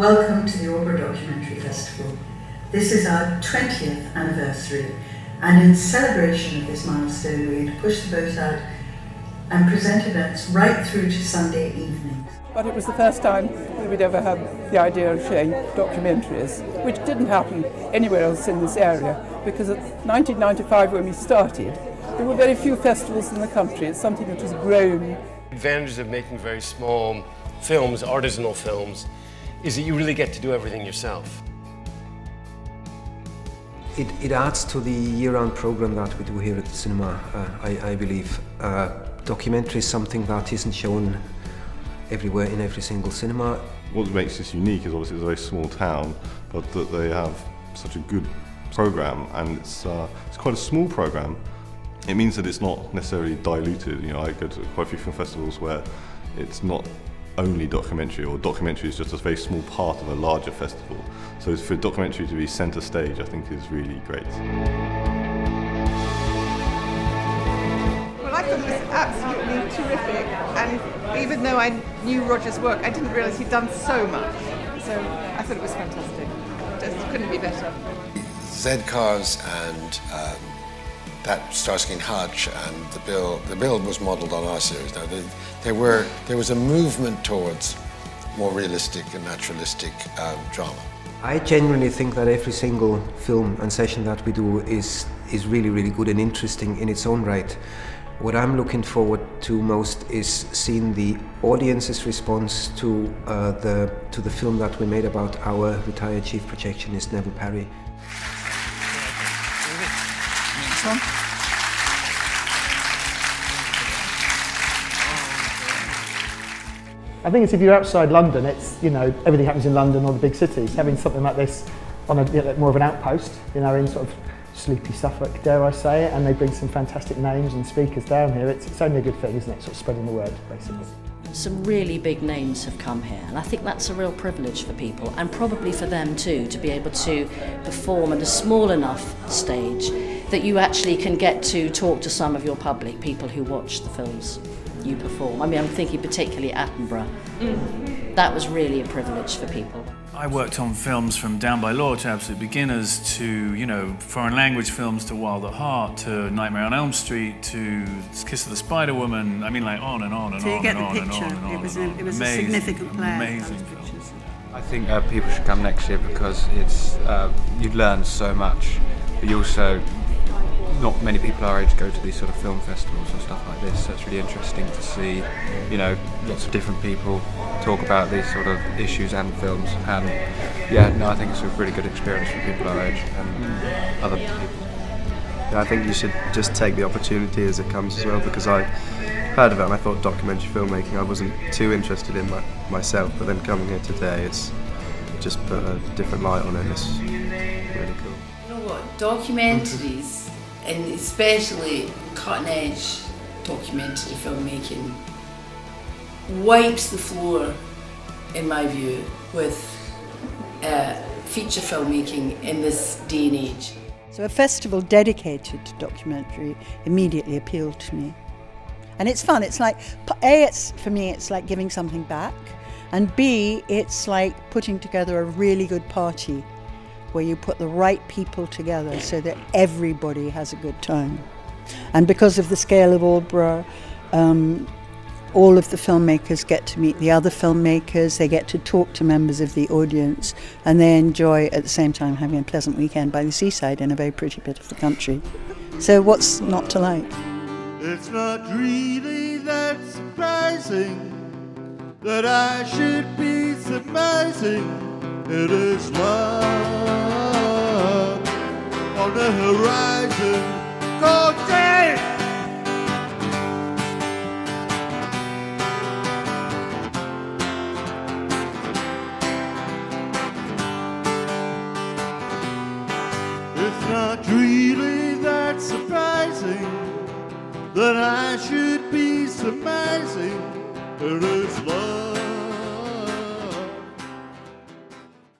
Welcome to the Aldeburgh Documentary Festival. This is our 20th anniversary, and in celebration of this milestone we're going to push the boat out and present events right through to Sunday evenings. But it was the first time that we'd ever had the idea of showing documentaries, which didn't happen anywhere else in this area, because in 1995 when we started, there were very few festivals in the country. It's something that has grown. The advantages of making very small films, artisanal films, is that you really get to do everything yourself. It adds to the year-round program that we do here at the cinema, I believe. Documentary is something that isn't shown everywhere in every single cinema. What makes this unique is obviously it's a very small town, but that they have such a good program, and it's quite a small program. It means that it's not necessarily diluted. You know, I go to quite a few film festivals where it's not only documentary, or documentary is just a very small part of a larger festival. So for documentary to be centre stage, I think is really great. Well, I thought it was absolutely terrific, and even though I knew Roger's work, I didn't realise he'd done so much. So I thought it was fantastic. Just couldn't be better. Z-Cars and that Starsky and Hutch and the build was modelled on our series. Now, there was a movement towards more realistic and naturalistic drama. I genuinely think that every single film and session that we do is really, really good and interesting in its own right. What I'm looking forward to most is seeing the audience's response to the film that we made about our retired chief projectionist Neville Parry. I think it's if you're outside London, it's, you know, everything happens in London or the big cities. Having something like this on a more of an outpost, you know, in sort of sleepy Suffolk, dare I say it, and they bring some fantastic names and speakers down here. It's only a good thing, isn't it? Sort of spreading the word, basically. Some really big names have come here, and I think that's a real privilege for people, and probably for them too, to be able to perform at a small enough stage that you actually can get to talk to some of your public, people who watch the films you perform. I mean, I'm thinking particularly Attenborough. That was really a privilege for people. I worked on films from Down by Law to Absolute Beginners to, you know, foreign language films to Wild at Heart to Nightmare on Elm Street to Kiss of the Spider Woman. I mean, like on and on and on and on and on. So you get the picture. It was a significant player. Amazing pictures. I think people should come next year because it's you learn so much, but you also, not many people our age go to these sort of film festivals and stuff like this, so it's really interesting to see, you know, lots of different people talk about these sort of issues and films, and yeah, no, I think it's a really good experience for people our age and other people. Yeah, I think you should just take the opportunity as it comes as well, because I heard of it and I thought documentary filmmaking, I wasn't too interested in myself, but then coming here today, it's just put a different light on it, it's really cool. You know what, documentaries, and especially cutting-edge documentary filmmaking, wipes the floor, in my view, with feature filmmaking in this day and age. So a festival dedicated to documentary immediately appealed to me. And it's fun. It's like, A, for me, it's like giving something back, and B, it's like putting together a really good party where you put the right people together so that everybody has a good time. And because of the scale of Aldeburgh, all of the filmmakers get to meet the other filmmakers, they get to talk to members of the audience, and they enjoy at the same time having a pleasant weekend by the seaside in a very pretty bit of the country. So what's not to like? It's not really that surprising that I should be surmising it is love on the horizon. Go dead! It's not really that surprising that I should be surmising it is love.